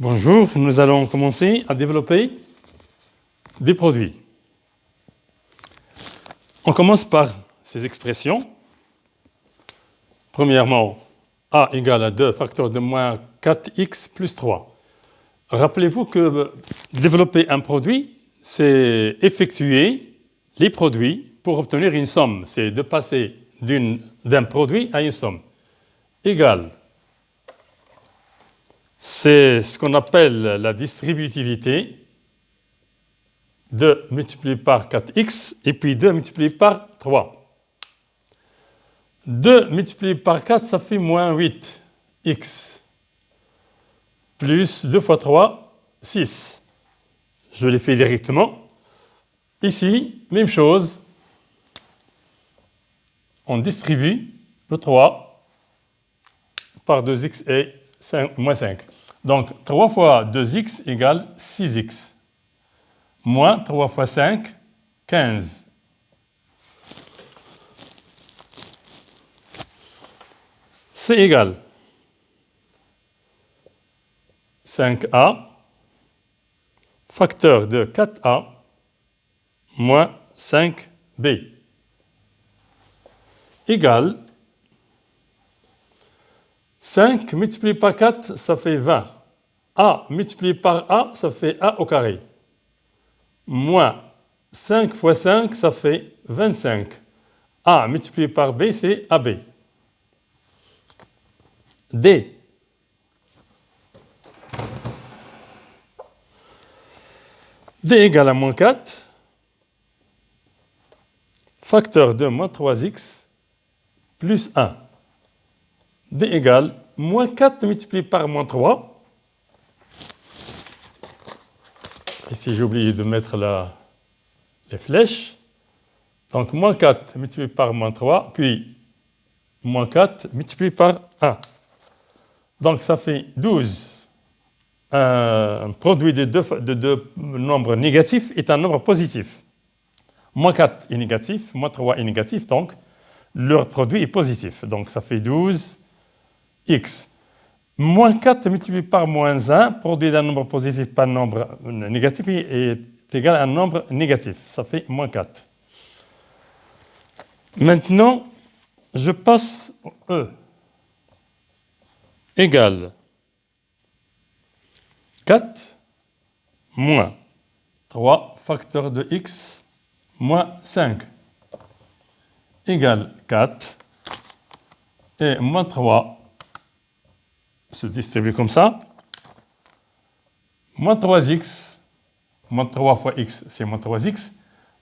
Bonjour, nous allons commencer à développer des produits. On commence par ces expressions. Premièrement, A égale à 2 facteur de moins 4x plus 3. Rappelez-vous que développer un produit, c'est effectuer les produits pour obtenir une somme. C'est de passer d'un produit à une somme. Égale. C'est ce qu'on appelle la distributivité. 2 multiplié par 4x et puis 2 multiplié par 3. 2 multiplié par 4, ça fait moins 8x. Plus 2 fois 3, 6. Je les fais directement. Ici, même chose. On distribue le 3 par 2x et moins 5. Donc, 3 fois 2x égale 6x. Moins 3 fois 5, 15. C'est égal. 5a, facteur de 4a, moins 5b. Égal. 5 multiplié par 4, ça fait 20. a multiplié par a, ça fait a au carré. Moins 5 fois 5, ça fait 25. A multiplié par B, c'est AB. D. D égale à moins 4. Facteur de moins 3x plus 1. D égale moins 4 multiplié par moins 3. Ici, j'ai oublié de mettre les flèches. Donc, moins 4 multiplié par moins 3, puis moins 4 multiplié par 1. Donc, ça fait 12. Un produit de deux nombres négatifs est un nombre positif. Moins 4 est négatif, moins 3 est négatif, donc leur produit est positif. Donc, ça fait 12x. Moins 4 multiplié par moins 1, produit d'un nombre positif par un nombre négatif, est égal à un nombre négatif. Ça fait moins 4. Maintenant, je passe au E. Égale 4 moins 3 facteur de x moins 5 égale 4 et moins 3 se distribue comme ça. Moins 3x, moins 3 fois x, c'est moins 3x.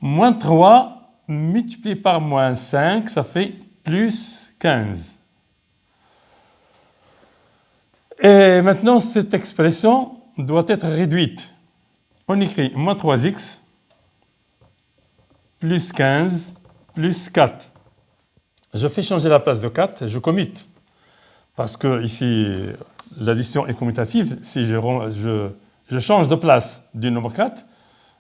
Moins 3 multiplié par moins 5, ça fait plus 15. Et maintenant, cette expression doit être réduite. On écrit moins 3x plus 15 plus 4. Je fais changer la place de 4, je commute. Parce que ici, l'addition est commutative. Si je change de place du nombre 4,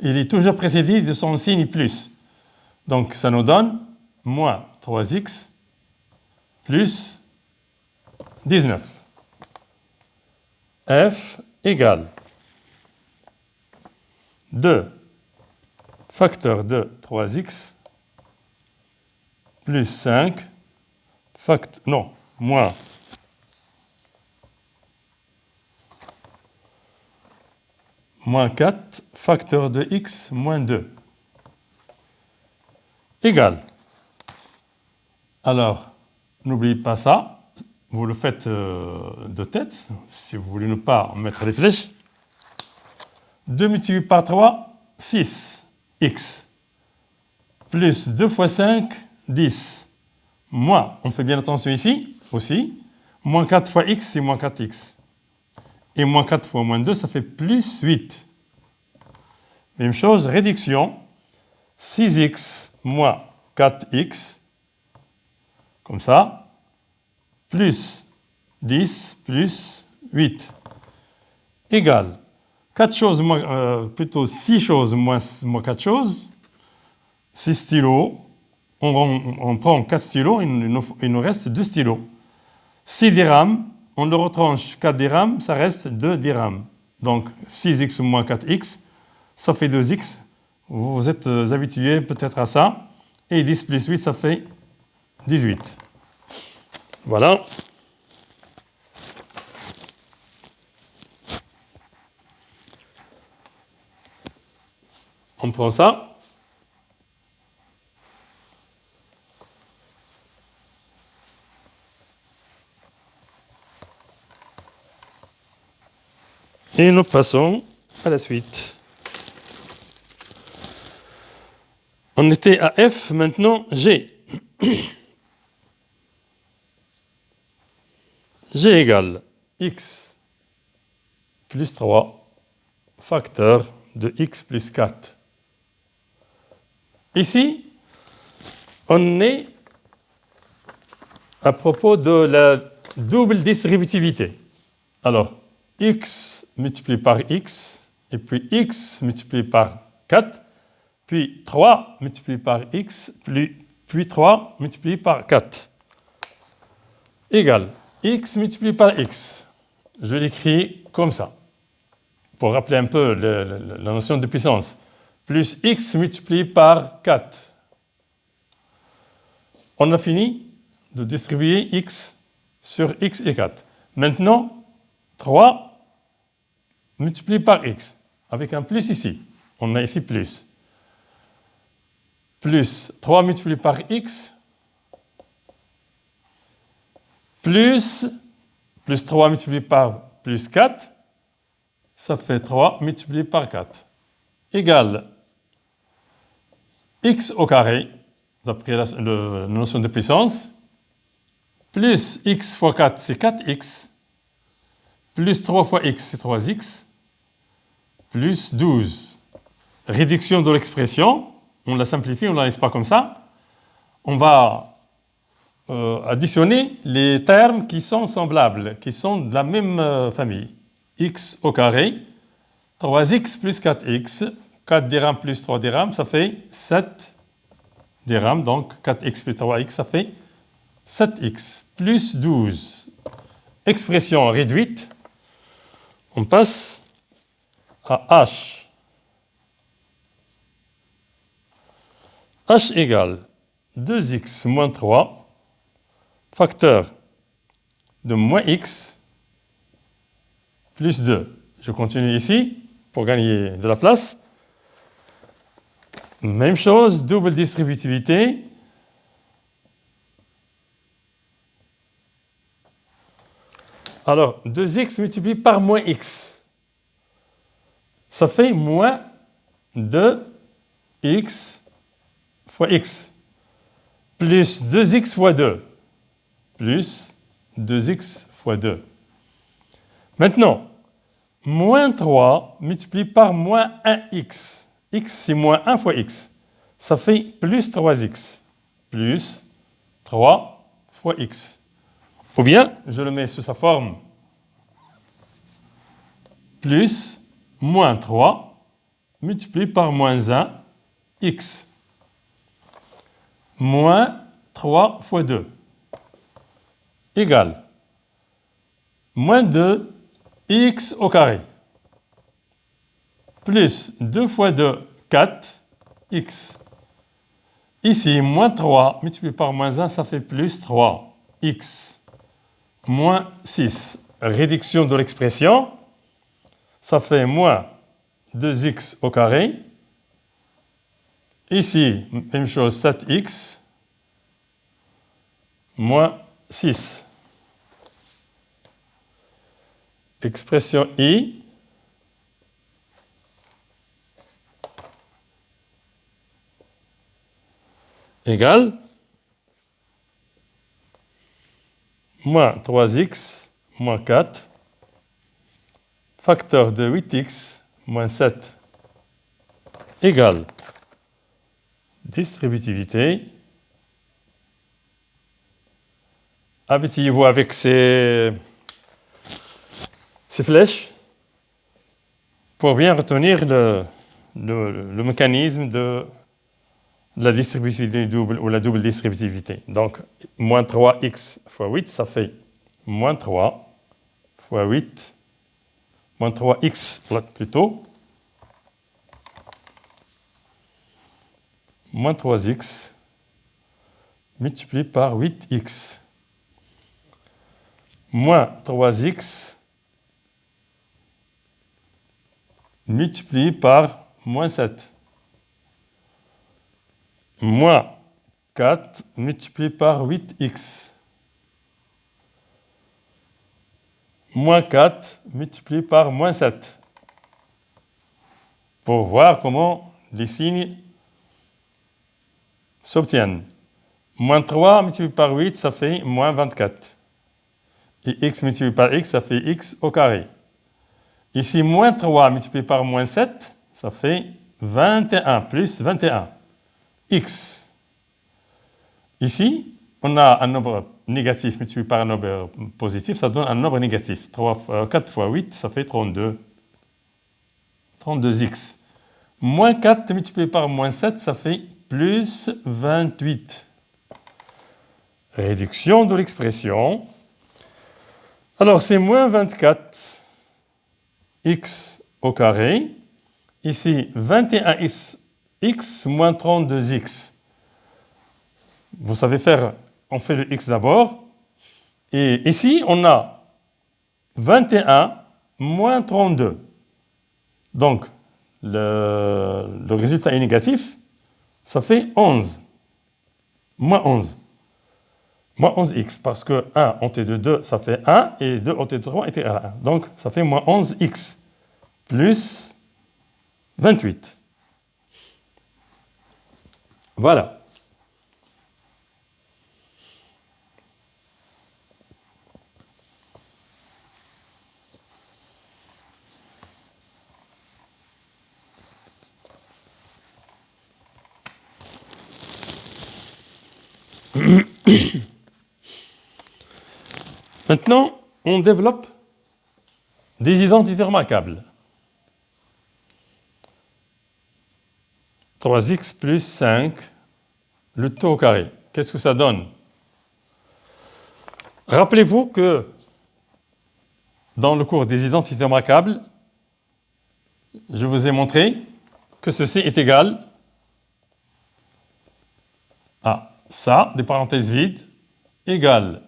il est toujours précédé de son signe plus. Donc, ça nous donne moins 3x plus 19. F égale 2 facteur de 3x plus 5 moins moins 4 facteur de x moins 2 égale. Alors, n'oubliez pas ça. Vous le faites de tête, si vous voulez ne pas mettre les flèches. 2 multiplié par 3, 6x. Plus 2 fois 5, 10. Moins, on fait bien attention ici, aussi. Moins 4 fois x, c'est moins 4x. Et moins 4 fois moins 2, ça fait plus 8. Même chose, réduction. 6x moins 4x. Comme ça. Plus 10 plus 8 égale 4 choses plutôt 6 choses moins 4 choses. 6 stylos. On prend 4 stylos, il nous reste 2 stylos. 6 dirhams, on le retranche 4 dirhams, ça reste 2 dirhams. Donc 6x moins 4x, ça fait 2x. Vous êtes habitué peut-être à ça. Et 10 plus 8, ça fait 18. Voilà. On prend ça. Et nous passons à la suite. On était à F, maintenant G. G égale x plus 3 facteur de x plus 4. Ici, on est à propos de la double distributivité. Alors, x multiplié par x, et puis x multiplié par 4, puis 3 multiplié par x, puis 3 multiplié par 4, égale x multiplié par x. Je l'écris comme ça, pour rappeler un peu la notion de puissance. Plus x multiplié par 4. On a fini de distribuer x sur x et 4. Maintenant, 3 multiplié par x, avec un plus ici. On a ici plus. Plus 3 multiplié par x, plus 3 multiplié par plus 4, ça fait 3 multiplié par 4, égale x au carré, d'après la notion de puissance, plus x fois 4, c'est 4x, plus 3 fois x, c'est 3x, plus 12. Réduction de l'expression, on la simplifie, on ne la laisse pas comme ça. On va additionner les termes qui sont semblables, qui sont de la même famille. X au carré, 3x plus 4x, 4 dirhams plus 3 dirhams, ça fait 7 dirhams. Donc 4x plus 3x, ça fait 7x plus 12. Expression réduite, on passe à h. H égale 2x moins 3, facteur de moins x plus 2. Je continue ici pour gagner de la place. Même chose, double distributivité. Alors, 2x multiplié par moins x, ça fait moins 2x fois x, plus 2x fois 2, plus 2x fois 2. Maintenant, moins 3 multiplié par moins 1x. X, c'est moins 1 fois x. Ça fait plus 3x, plus 3 fois x. Ou bien, je le mets sous sa forme, plus moins 3 multiplié par moins 1, x. Moins 3 fois 2, égale moins 2, x au carré, plus 2 fois 2, 4, x. Ici, moins 3 multiplié par moins 1, ça fait plus 3, x. Moins 6. Réduction de l'expression, ça fait moins 2x au carré. Ici, même chose, 7x, moins 6. Expression i égale moins 3x moins 4, facteur de 8x moins 7 égale distributivité. Habituez-vous avec ces flèches pour bien retenir le mécanisme de la distributivité double ou la double distributivité. Donc, moins 3x fois 8, ça fait moins 3 fois 8 moins 3x plutôt, moins 3x multiplié par 8x, moins 3x multiplié par moins 7, moins 4 multiplié par 8x, moins 4 multiplié par moins 7, pour voir comment les signes s'obtiennent. Moins 3 multiplié par 8, ça fait moins 24. Et x multiplié par x, ça fait x au carré. Ici, moins 3 multiplié par moins 7, ça fait 21 plus 21. X. Ici, on a un nombre négatif multiplié par un nombre positif, ça donne un nombre négatif. 4 fois 8, ça fait 32. 32x. Moins 4 multiplié par moins 7, ça fait plus 28. Réduction de l'expression. Alors, c'est moins 24 x au carré. Ici, 21x moins 32x. Vous savez faire, on fait le x d'abord. Et ici, on a 21 moins 32. Donc, le résultat est négatif. Ça fait 11. Moins 11. Moins 11x, parce que 1 ôté de 2, ça fait 1, et 2 ôté de 3 est égal à 1. Donc, ça fait moins 11x plus 28. Voilà. Maintenant, on développe des identités remarquables. 3x plus 5, le tout au carré. Qu'est-ce que ça donne? Rappelez-vous que dans le cours des identités remarquables, je vous ai montré que ceci est égal à ça, des parenthèses vides, égale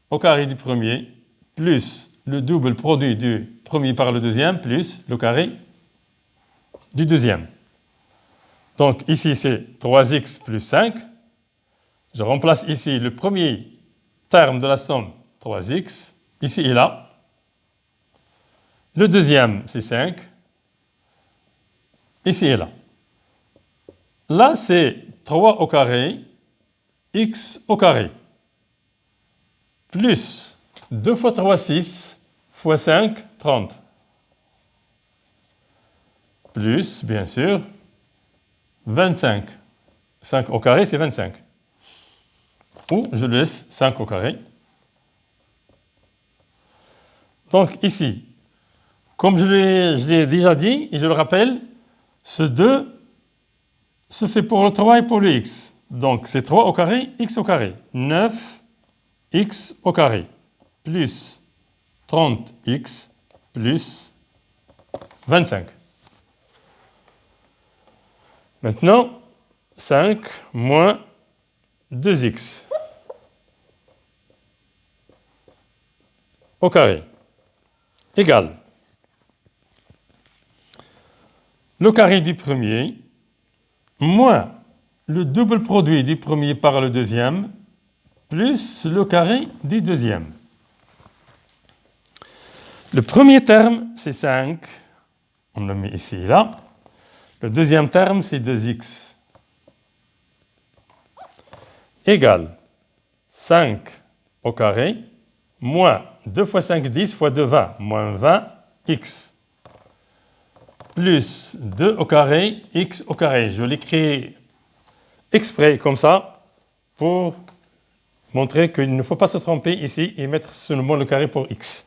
au carré du premier, plus le double produit du premier par le deuxième, plus le carré du deuxième. Donc ici, c'est 3x plus 5. Je remplace ici le premier terme de la somme, 3x, ici et là. Le deuxième, c'est 5, ici et là. Là, c'est 3 au carré, x au carré, plus 2 fois 3, 6, fois 5, 30. Plus, bien sûr, 25. 5 au carré, c'est 25. Ou je laisse 5 au carré. Donc ici, comme je l'ai déjà dit, et je le rappelle, ce 2 se fait pour le 3 et pour le x. Donc c'est 3 au carré, x au carré. 9 x au carré, plus 30x, plus 25. Maintenant, 5 moins 2x au carré égale le carré du premier moins le double produit du premier par le deuxième plus le carré du deuxième. Le premier terme, c'est 5. On le met ici et là. Le deuxième terme, c'est 2x. Égale 5 au carré, moins 2 fois 5, 10, fois 2, 20, moins 20x. Plus 2 au carré, x au carré. Je l'écris exprès comme ça pour montrer qu'il ne faut pas se tromper ici et mettre seulement le carré pour x.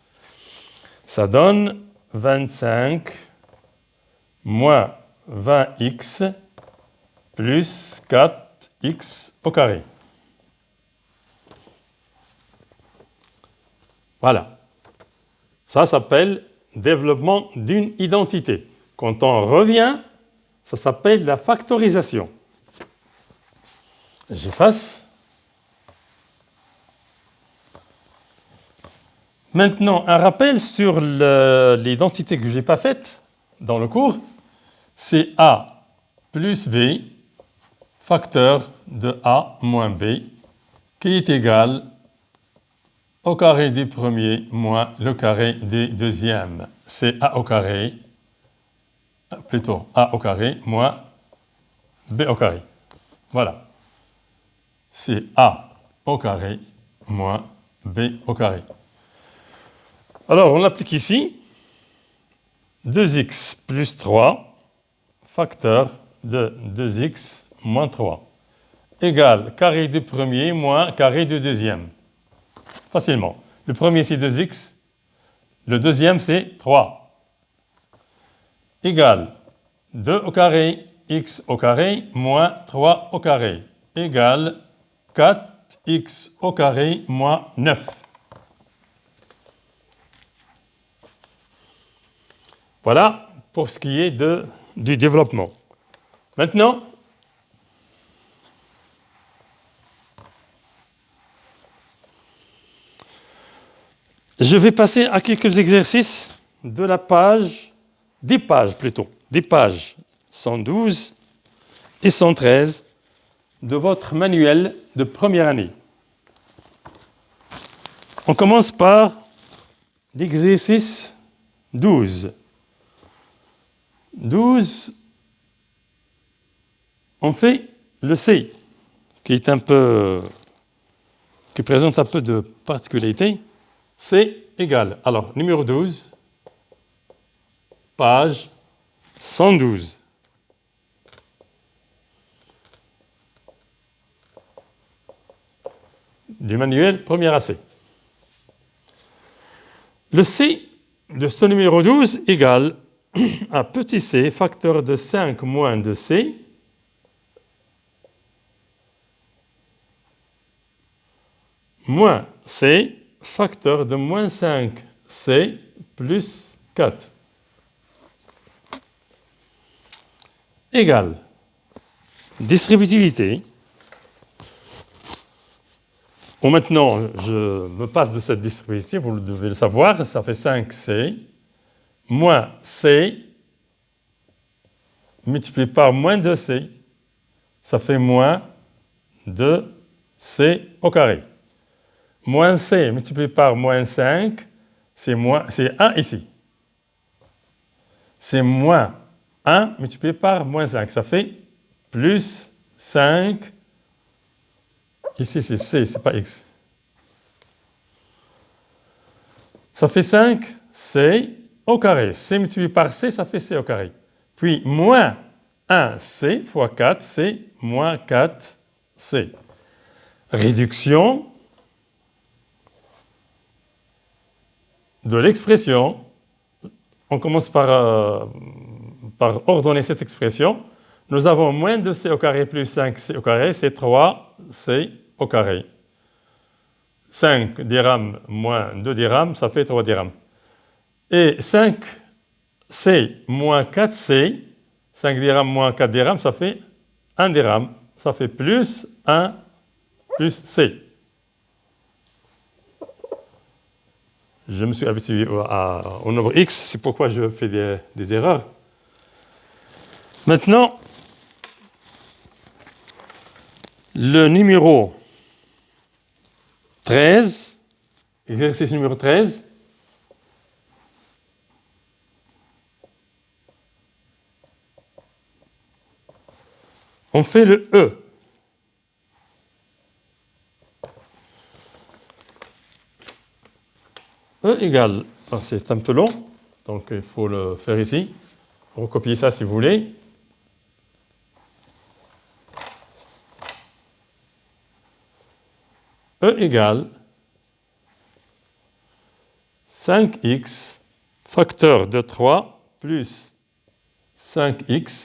Ça donne 25 moins 20x plus 4x au carré. Voilà. Ça s'appelle développement d'une identité. Quand on revient, ça s'appelle la factorisation. J'efface. Maintenant, un rappel sur l'identité que je n'ai pas faite dans le cours, c'est A plus B, facteur de A moins B, qui est égal au carré du premier moins le carré du deuxième. C'est A au carré, plutôt A au carré moins B au carré. Voilà. C'est A au carré moins B au carré. Alors, on l'applique ici. 2x plus 3, facteur de 2x moins 3, égale carré du premier moins carré du deuxième. Facilement. Le premier, c'est 2x. Le deuxième, c'est 3. Égale 2 au carré, x au carré, moins 3 au carré. Égale 4x au carré, moins 9. Voilà pour ce qui est du développement. Maintenant, je vais passer à quelques exercices de la page, des pages 112 et 113 de votre manuel de première année. On commence par l'exercice 12. 12, on fait le C, qui présente un peu de particularité. C égale, alors numéro 12, page 112. Du manuel première AC. Le C de ce numéro 12 égale à petit c, facteur de 5 moins de c, moins c, facteur de moins 5c plus 4, égale distributivité. Bon, maintenant, je me passe de cette distributivité, vous devez le savoir, ça fait 5c, moins c, multiplié par moins 2c, ça fait moins 2c au carré. Moins c multiplié par moins 5, c'est 1 ici. C'est moins 1 multiplié par moins 5, ça fait plus 5. Ici, c'est c, c'est pas x. Ça fait 5c au carré. C multiplié par c, ça fait c au carré. Puis, moins 1c fois 4, c'est moins 4c. Réduction de l'expression. On commence par ordonner cette expression. Nous avons moins 2c au carré plus 5c au carré, c'est 3c au carré. 5 dirhams moins 2 dirhams, ça fait 3 dirhams. Et 5c moins 4c, 5 dirhams moins 4 dirhams, ça fait 1 dirham. Ça fait plus 1 plus c. Je me suis habitué au nombre x, c'est pourquoi je fais des erreurs. Maintenant, le numéro 13, exercice numéro 13, on fait le E. E égale, c'est un peu long, donc il faut le faire ici. Recopiez ça si vous voulez. E égale 5x facteur de 3 plus 5x